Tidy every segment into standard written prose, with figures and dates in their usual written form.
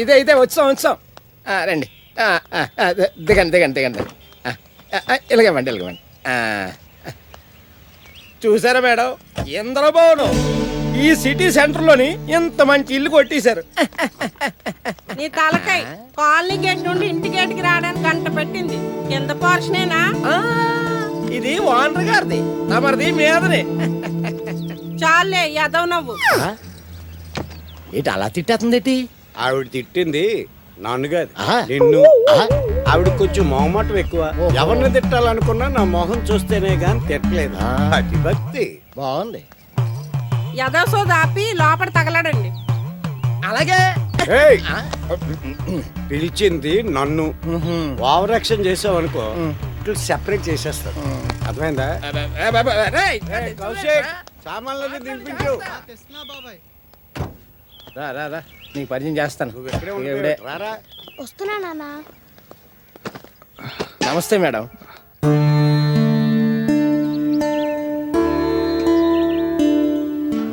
ఇదే ఇదే వచ్చాం రండి. దిగండి. ఇలాగేవ్వండి. చూసారా మేడం, ఇంద్రభవనం ఈ సిటీ సెంటర్లోని ఇంత మంచి ఇల్లు కొట్టేశారు. నీ తలకాయ కాలనీ గేట్ నుండి ఇంటి గేట్కి రావడానికి గంట పెట్టింది. కింద పోర్షనేనా? ఇది ఓనర్ గారిది, తమరిది మీదనే. చాలే ఎదవ నవ్వు. ఏంటి అలా తిట్టేస్తుంది? ఆవిడ తిట్టింది నన్ను కాదు, నిన్ను. ఆవిడ కొంచెం మొహమాటం ఎక్కువ. ఎవరిని తిట్టాలనుకున్నా నా మొహం చూస్తేనే గాని తిట్టలేదు. అది భక్తి. బాగుంది. ఎదవ సోద ఆపి లోపల తగలడండి. అలాగే. ఏయ్! పిలిచింది నన్ను. ఓవర్ యాక్షన్ చేసావనుకో ఇట్లు సెపరేట్ చేసేస్తాను. అర్థమైందా? కౌశిక్, సామాన్లన్నీ దింపించు. రా నీకు పరిచయం చేస్తాను. నువ్వు ఎక్కడే ఉండు, ఇవిడే. రారా. వస్తున్నా నాన్న. నమస్తే మేడం.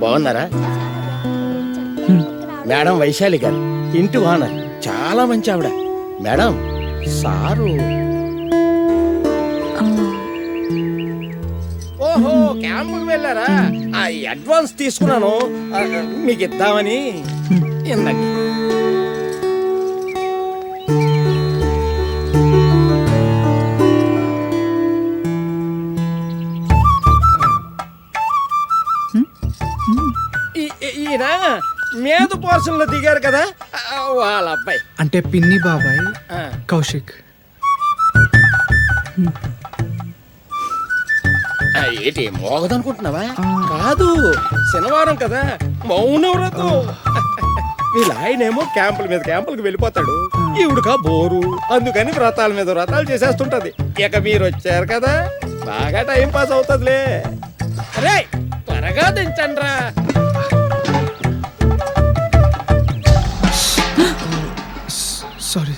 బాగున్నారా? మేడం వైశాలి గారు, ఇంటి ఓనర్. చాలా మంచి ఆవిడ. Madam sir. ఓహో, క్యాంపుకి వెళ్ళారా? అడ్వాన్స్ తీసుకున్నాను, మీకు ఇద్దామని. ఇందండి. ఈయన మీద పోర్షన్లో దిగారు కదా, వాళ్ళ అబ్బాయి. అంటే పిన్ని బాబాయ్ కౌశిక్. ఏంటి మోగదనుకుంటున్నావా? కాదు, శనివారం కదా, మౌన వ్రతం. వీళ్ళ ఆయనేమో క్యాంపులకు వెళ్ళిపోతాడు. ఈవిడకా బోరు, అందుకని వ్రతాల మీద వ్రతాలు చేసేస్తుంటది. ఇక మీరు వచ్చారు కదా, బాగా టైం పాస్ అవుతుందిలే. అరే త్వరగా దించండ్రా. సారీ.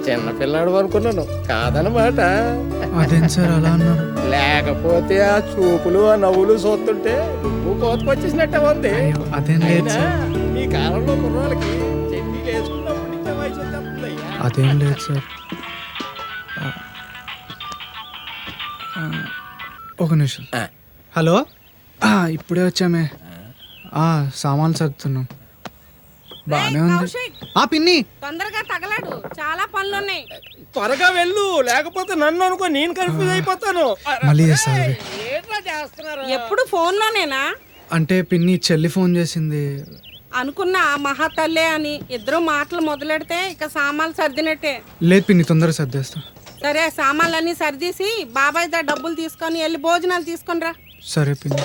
చిన్నపిల్లాడు అనుకున్నాను, కాదనమాట. అదేం సార్ అలా అన్నారు? లేకపోతే ఆ చూపులు ఆ నవ్వులు చూస్తుంటే నువ్వు కోతకొచ్చేసినట్టే ఉంది. అదేం లేదు అయినా సార్. ఈ కాలంలో కుర్రాళ్ళకి చెడ్డీలు వేసుకున్నప్పుడు నుంచే వయసు వచ్చేస్తుందయ్యా. అదేం లేదు సార్. ఒక నిమిషం. హలో, ఇప్పుడే వచ్చామే. సామాన్లు సర్దుతున్నాం. బానే ఉంది. కౌశిక్, పిన్ని తొందరగా తగలడు, చాలా పనులున్నాయి. త్వరగా వెళ్ళు, లేకపోతే నన్ను అనుకో నేను కన్ఫ్యూజ్ అయిపోతాను. మళ్ళీ చేస్తాను. ఏంట్రా చేస్తున్నారు? ఎప్పుడు ఫోన్లోనేనా? అంటే పిన్ని చెల్లి ఫోన్ చేసింది. అనుకున్నా మహాతల్లే అని. ఇద్దరు మాటలు మొదలెడితే ఇక సామాన్లు సర్దినట్టే. లేదు పిన్ని, తొందరగా సర్దేస్తా. సరే, సామాన్లన్నీ సర్దీసి బాబాయ్ దగ్గర డబ్బులు తీసుకొని వెళ్ళి భోజనాలు తీసుకొని రా. సరే పిన్ని.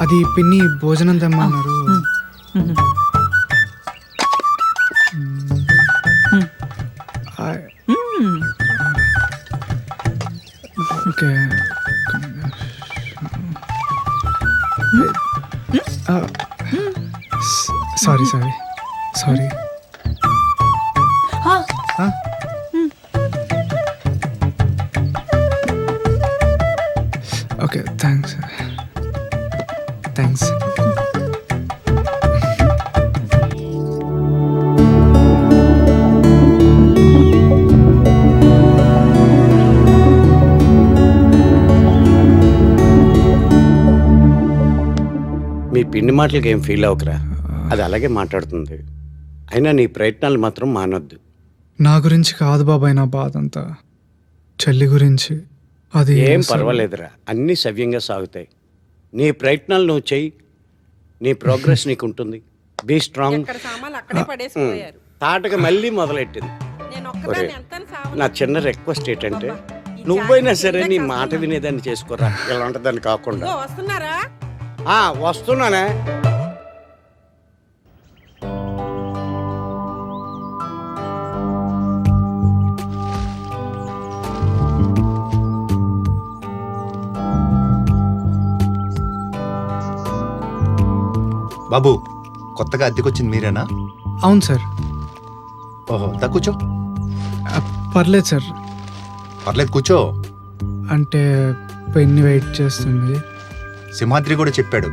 అది పిన్ని భోజనం తెమ్మన్నారు. ఓకే. సారీ. Okay, thanks. మీ పిన్ని మాటలకి ఏం ఫీల్ అవ్వకరా, అది అలాగే మాట్లాడుతుంది. అయినా నీ ప్రయత్నాలు మాత్రం మానొద్దు. నా గురించి కాదు బాబాయ్ నా బాధ అంతా, చెల్లి గురించి. అది ఏం పర్వాలేదురా, అన్నీ సవ్యంగా సాగుతాయి. నీ ప్రయత్నాలు నువ్వు చెయ్యి, నీ ప్రోగ్రెస్ నీకు ఉంటుంది. Be strong. ఎక్కడ సామాన్లు అక్కడే పడేసిపోయారు. తాటగా మళ్ళీ మొదలెట్టింది. నేను ఒక్కదాన్ని ఎంతని సామాన్లు. నా చిన్న రిక్వెస్ట్ ఏంటంటే, నువ్వైనా సరే నీ మాట వినేదాన్ని చేసుకోరా, ఇలా ఉంటుందని కాకుండా. ఇదిగో వస్తున్నారా? వస్తున్నానే. బాబు కొత్తగా అద్దెకొచ్చింది మీరేనా? అవును సార్. ఓహో, దా కూర్చో. పర్లేదు సార్. పర్లేదు కూర్చో. అంటే పెన్ని వెయిట్ చేస్తుంది. సింహాద్రి కూడా చెప్పాడు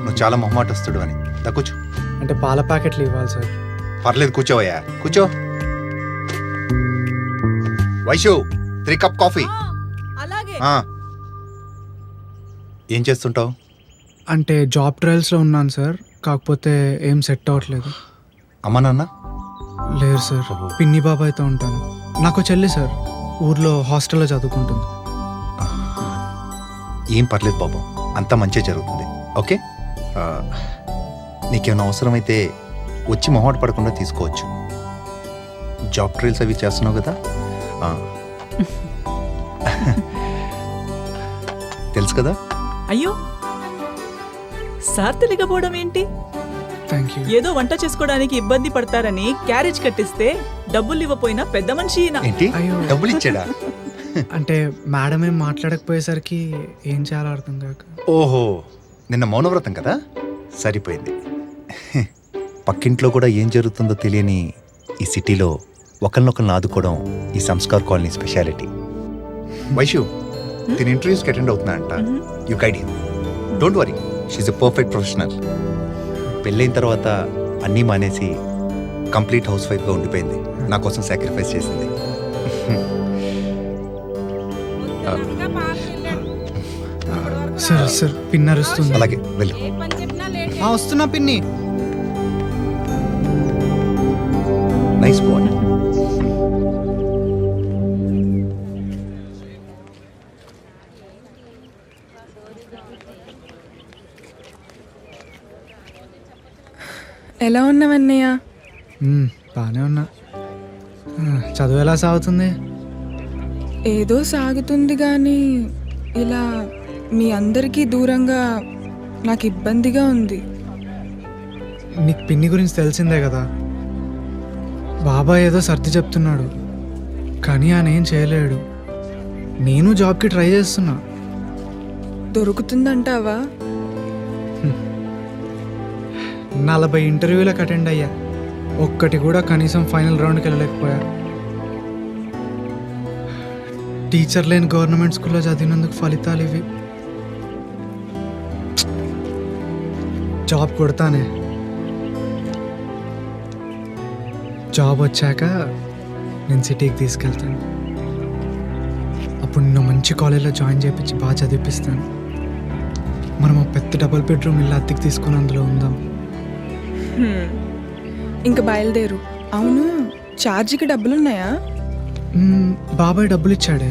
నువ్వు చాలా మొహమాటస్తుడు అని. దా కూర్చో. అంటే పాల ప్యాకెట్లు ఇవ్వాలి సార్. పర్లేదు కూర్చోవయ్యా, కూర్చో. Vaishu 3 cup coffee. అలాగే. ఏం చేస్తుంటావు? అంటే జాబ్ ట్రయల్స్లో ఉన్నాను సార్. కాకపోతే ఏం సెట్ అవ్వట్లేదు. అమ్మా నాన్న? లేరు సార్. పిన్ని బాబాయ్తో ఉంటాను. నాకు చెల్లి సార్, ఊర్లో హాస్టల్లో చదువుకుంటుంది. ఏం పర్లేదు బాబు, అంతా మంచిగా జరుగుతుంది. ఓకే, నీకేమైనా అవసరమైతే వచ్చి మొహమాట పడకుండా తీసుకోవచ్చు. జాబ్ ట్రయల్స్ అవి చేస్తున్నావు కదా. తెలుసు కదా. అయ్యో, సార్ తెలియకపోవడం ఏంటి? Thank you. ఏదో వంట చేసుకోవడానికి ఇబ్బంది పడతారని క్యారేజ్ కట్టిస్తే డబ్బులు ఇవ్వపోయినా పెద్ద మనిషి ఈయన. ఏంటి, అయ్యో. డబ్బులు ఇచ్చాడా? అంటే మేడం ఏం మాట్లాడకపోయేసరికి ఏం చేయాలో అర్థం కాక. ఓహో, నిన్న మౌనవ్రతం కదా, సరిపోయింది. పక్కింట్లో కూడా ఏం జరుగుతుందో తెలియని ఈ సిటీలో ఒకరినొకరిని ఆదుకోవడం ఈ సంస్కార్ కాలనీ స్పెషాలిటీ. వైషు దీని ఇంటర్వ్యూస్కి అటెండ్ అవుతున్నా అంట. You guide him. Don't worry, she's a perfect professional. పెళ్ళైన తర్వాత అన్నీ మానేసి కంప్లీట్ హౌస్ వైఫ్గా ఉండిపోయింది. నా కోసం సాక్రిఫైస్ చేసింది. పొద్దుననగా పార్క్ వెళ్ళాడు. అప్పటి వరకు సార్ సార్ పిన్ అరుస్తుంది. అలాగే వెళ్ళు. ఏ పని చెప్పినా లేట్ వస్తున్నా పిన్ని. Nice bye. ఎలా ఉన్నావన్నయ్య? బాగానే ఉన్నా. చదువు ఎలా సాగుతుంది? ఏదో సాగుతుంది కానీ ఇలా మీ అందరికీ దూరంగా నాకు ఇబ్బందిగా ఉంది. నీకు పిన్ని గురించి తెలిసిందే కదా. బాబాయ్ ఏదో సర్ది చెప్తున్నాడు కానీ ఆయన ఏం చేయలేడు. నేను జాబ్కి ట్రై చేస్తున్నా. దొరుకుతుందంటావా? 40 ఇంటర్వ్యూలకు అటెండ్ అయ్యా, ఒక్కటి కూడా కనీసం ఫైనల్ రౌండ్కి వెళ్ళలేకపోయా. టీచర్ లేని గవర్నమెంట్ స్కూల్లో చదివినందుకు ఫలితాలు ఇవి. జాబ్ కొడతానే. జాబ్ వచ్చాక నేను సిటీకి తీసుకెళ్తాను. అప్పుడు నిన్ను మంచి కాలేజ్లో జాయిన్ చేయించి బాగా చదివిపిస్తాను. మనం ఒక పెద్ద డబుల్ బెడ్రూమ్ ఇల్లు అద్దెకి తీసుకుని అందులో ఉందాం. ఇంక బయలుదేరు. అవును, ఛార్జీకి డబ్బులున్నాయా? బాబాయ్ డబ్బులు ఇచ్చాడే.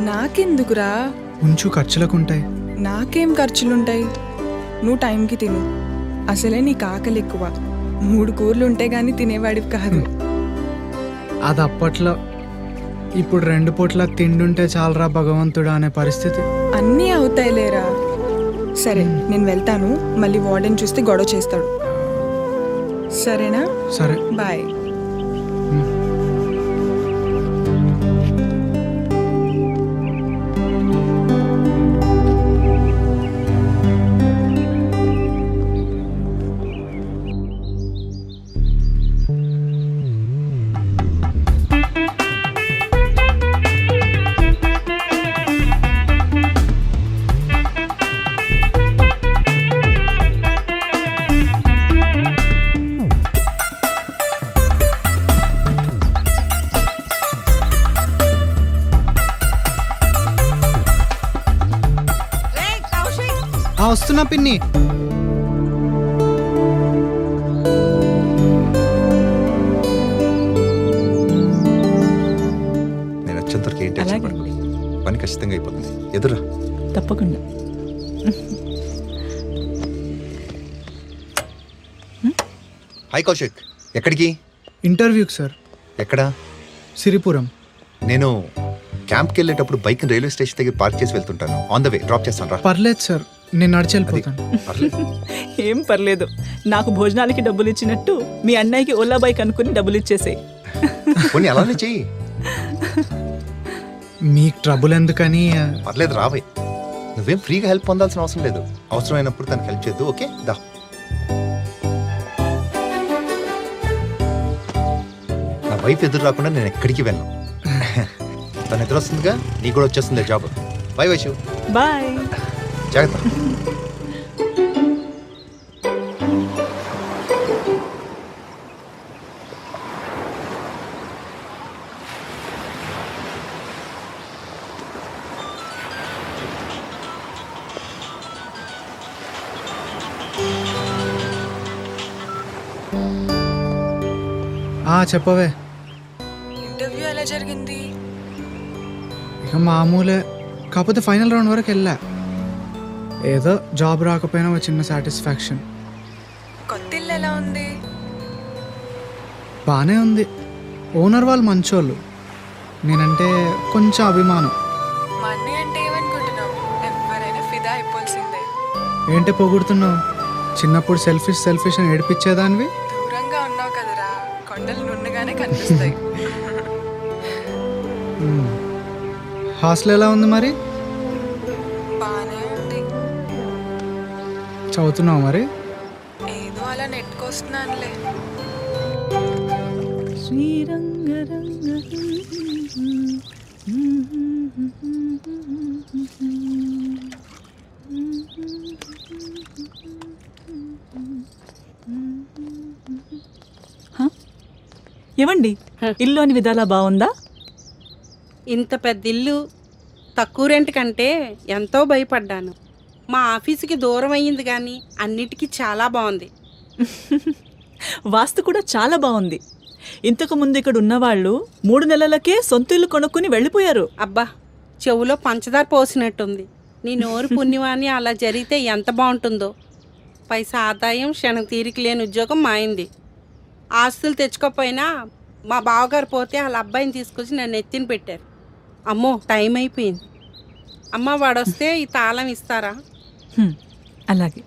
నాకెందుకురా? ఉంచు, ఖర్చులకు ఉంటాయి. నాకేం ఖర్చులుంటాయి? నువ్వు టైంకి తిను. అసలే నీకు ఆకలి ఎక్కువ. 3 కూరలు ఉంటే గానీ తినేవాడివి కాదు. అది అప్పట్లో. ఇప్పుడు 2 పూట్ల తిండుంటే చాలరా భగవంతుడా అనే పరిస్థితి. అన్నీ అవుతాయిలేరా. సరే, నేను వెళ్తాను. మళ్ళీ వార్డెన్ చూస్తే గొడవ చేస్తాడు. సరేనా? సరే. బాయ్. రేయ్ కౌశిక్, వస్తున్నా పిన్ని. నేను వచ్చేంతవరకు ఏం టెన్షన్ అలాగే. పడకు. పని ఖచ్చితంగా అయిపోతుంది. ఎదురా. తప్పకుండా. హాయ్ కౌశిక్, ఎక్కడికి? ఇంటర్వ్యూకి సార్. ఎక్కడా? సిరిపురం. నేను క్యాంప్కి వెళ్ళేటప్పుడు బైక్ రైల్వే స్టేషన్ దగ్గర పార్క్ చేసి వెళ్తుంటాను. ఆన్ ద వే డ్రాప్ చేస్తాను రా. పర్లేదు సార్, నేను నడిచి వెళ్ళిపోతాను. పర్లేదు. ఏం పర్లేదు. నాకు భోజనాలకి డబ్బులు ఇచ్చినట్టు మీ అన్నయ్యకి ఓలా బైక్ అనుకుని డబ్బులు ఇచ్చేసేయ్. పోనీ అలానే చెయ్యి. మీకు ట్రబుల్ ఎందుకని. పర్లేదు రావే. నువ్వు నువ్వేం ఫ్రీగా హెల్ప్ పొందాల్సిన అవసరం లేదు. అవసరమైనప్పుడు తనకి హెల్ప్ చేద్దు. ఓకే దా. నా వైఫ్ ఎదురు రాకుండా నేను ఎక్కడికి వెళ్ళను. తను ఎదురు వస్తుందిగా, నీకు కూడా వచ్చేస్తుంది జాబ్. బై వైషు. బాయ్. జాగ్రత్త. చెప్పవే. ఇంటర్వ్యూ ఎలా జరిగింది? ఇక మామూలే, కాకపోతే ఫైనల్ రౌండ్ వరకు వెళ్ళా. ఏదో జాబ్ రాకపోయినా ఒక చిన్న సాటిస్ఫాక్షన్. కొత్త ఇల్లు ఎలా ఉంది? బాగానే ఉంది. ఓనర్ వాళ్ళు మంచోళ్ళు. నేనంటే కొంచెం అభిమానం. మనీ అంటే ఏమనుకుంటున్నావు? ఎవరైనా ఫిదా అయిపోవాల్సిందే. ఏంటి పొగుడుతున్నావు? చిన్నప్పుడు సెల్ఫిష్ అని ఏడిపించేదానివి. దూరంగా ఉన్నావు కదరా, కొండలు నున్నగానే కనిపిస్తాయి. హాస్టల్ ఎలా ఉంది మరి? బానే ఉంది. చదువుతున్నావు మరి? ఏదో అలా నెట్టుకొస్తున్నానులే. ఏమండి, ఇల్లు అని విధాలా బాగుందా? ఇంత పెద్ద ఇల్లు తక్కువ రెంట్ కంటే ఎంతో భయపడ్డాను. మా ఆఫీసుకి దూరం అయ్యింది కానీ అన్నిటికీ చాలా బాగుంది. వాస్తు కూడా చాలా బాగుంది. ఇంతకు ముందు ఇక్కడ ఉన్నవాళ్ళు 3 నెలలకే సొంత ఇల్లు కొనుక్కుని వెళ్ళిపోయారు. అబ్బా, చెవులో పంచదార పోసినట్టుంది. నీ నోరు పుణ్యవాణి అలా జరిగితే ఎంత బాగుంటుందో. పైసా ఆదాయం, క్షణం తీరిక లేని ఉద్యోగం మాయింది. ఆస్తులు తెచ్చుకోపోయినా మా బావగారు పోతే వాళ్ళ అబ్బాయిని తీసుకొచ్చి నన్ను ఎత్తిన పెట్టారు. అమ్మో, టైం అయిపోయింది. అమ్మ, వాడొస్తే ఈ తాళం ఇస్తారా? అలాగే.